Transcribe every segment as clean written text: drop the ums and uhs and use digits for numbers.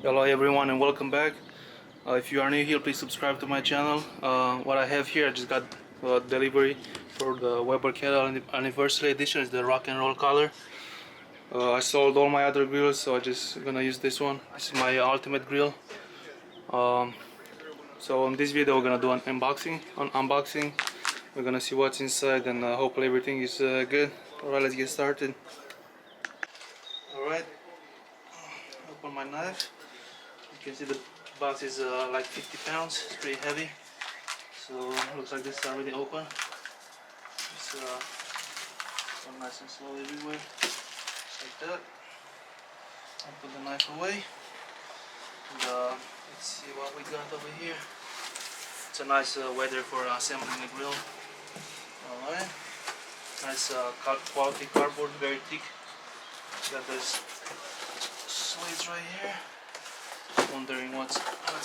Hello everyone and welcome back. If you are new here, please subscribe to my channel. What I have here, I just got delivery for the Weber Kettle Anniversary Edition. It's the rock and roll color. I sold all my other grills, so I just gonna use this one. This is my ultimate grill. Um, so in this video, we're gonna do an unboxing. We're gonna see what's inside, and hopefully everything is good. Alright, let's get started. Alright, open my knife. You can see the box is like 50 pounds. It's pretty heavy. So looks like this is already open. It's go nice and slow everywhere, just like that. I'll put the knife away. And let's see what we got over here. It's a nice weather for assembling the grill. Alright, nice quality cardboard, very thick. Got this slates right here. Wondering what's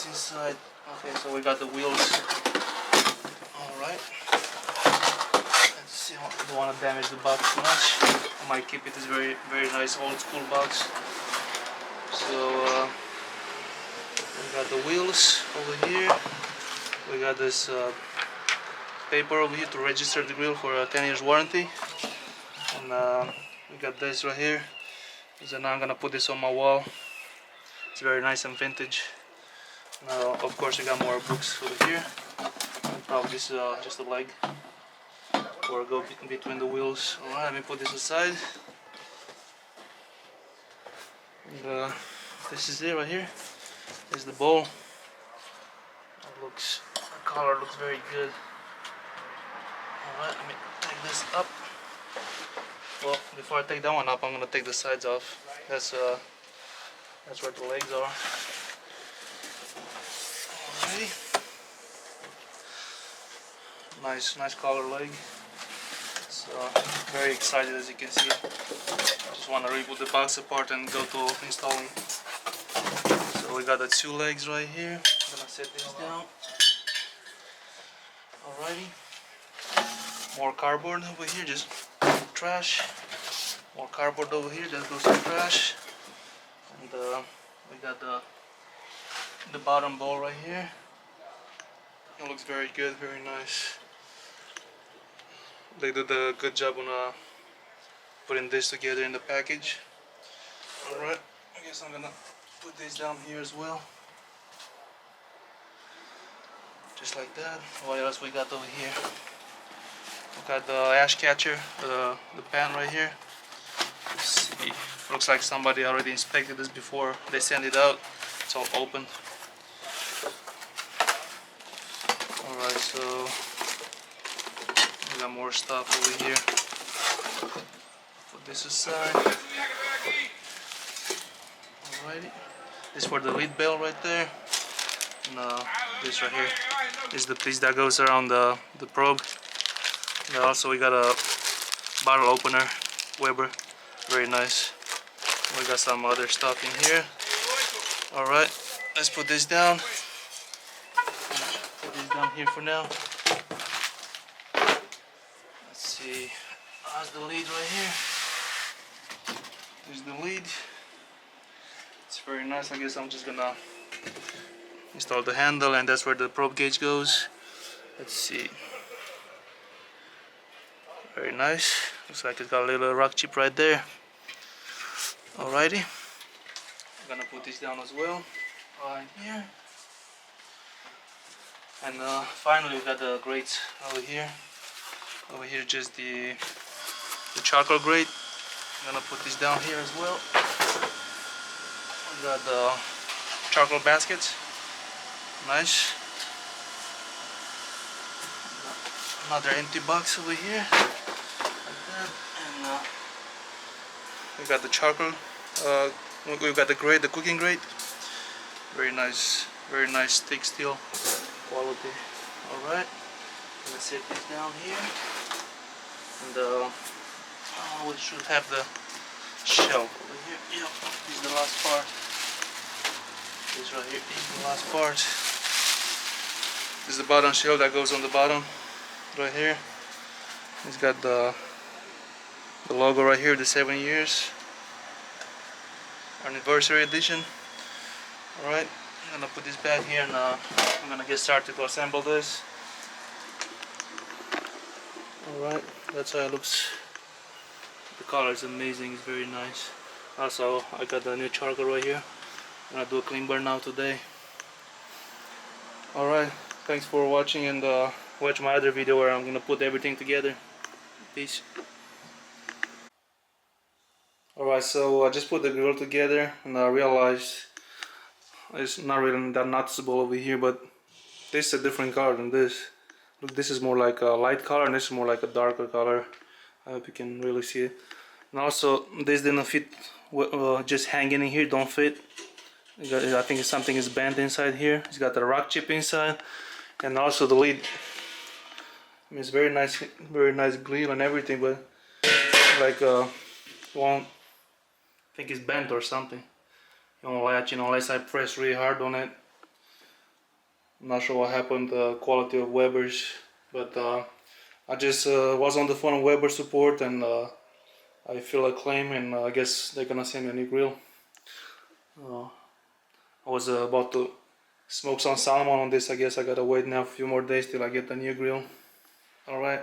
inside. Okay, so we got the wheels. Alright. Let's see, I don't want to damage the box too much. I might keep it as very nice old school box. So we got the wheels over here. We got this paper over here to register the grill for a 10 years warranty. And we got this right here. So now I'm gonna put this on my wall. It's very nice and vintage. Now, of course, we got more books over here. And probably this is just a leg or go between the wheels. Alright, let me put this aside. And this is it right here. This is the bowl. The color looks very good. Alright, let me take this up. Well, before I take that one up, I'm gonna take the sides off. That's where the legs are. Alrighty. Nice color leg. So very excited, as you can see. I just want to remove the box apart and go to installing. So we got the two legs right here. I'm gonna set this down. Alrighty. More cardboard over here, just trash. More cardboard over here, that goes to trash. And we got the bottom bowl right here. It looks very good, very nice. They did a good job on putting this together in the package. Alright, I guess I'm gonna put this down here as well. Just like that. What else we got over here? We got the ash catcher, the pan right here. Let's see. Looks like somebody already inspected this before they send it out. It's all open. Alright, so we got more stuff over here. Put this aside. Alrighty. This is for the lead bell right there. And this right here is the piece that goes around the probe. And also we got a bottle opener, Weber, very nice. We got some other stuff in here. Alright, let's put this down. Put this down here for now. Let's see, how's the lead right here? There's the lead. It's very nice. I guess I'm just gonna install the handle, and that's where the probe gauge goes. Let's see. Very nice. Looks like it's got a little rock chip right there. Alrighty. I'm gonna put this down as well. Right here. And finally we got the grates over here. Over here just the charcoal grate. I'm gonna put this down here as well. We got the charcoal baskets. Nice. Another empty box over here. Like that. And we got the charcoal. We've got the grate, the cooking grate. Very nice thick steel quality. Alright. Let's set this down here. And we should have the shelf over here. Yep, this is the last part. This right here is the last part. This is the bottom shelf that goes on the bottom right here. It's got the logo right here, the 7 years anniversary edition. Alright, I'm gonna put this back here and I'm gonna get started to assemble this. Alright, that's how it looks. The color is amazing, it's very nice. Also, I got the new charcoal right here. I'm gonna do a clean burn now today. Alright, thanks for watching, and watch my other video where I'm gonna put everything together. Peace. Alright, so I just put the grill together and I realized it's not really that noticeable over here, but this is a different color than this. Look, this is more like a light color and this is more like a darker color. I hope you can really see it. And also, this didn't fit, just hanging in here, don't fit. I think something is bent inside here. It's got a rock chip inside, and also the lid. I mean, it's very nice grill and everything, but like won't, I think it's bent or something. It won't latch, unless I press really hard on it. I'm not sure what happened to the quality of Weber's, but I just was on the phone with Weber support, and I filled a claim, and I guess they're gonna send me a new grill. I was about to smoke some salmon on this. I guess I gotta wait now a few more days till I get the new grill. Alright.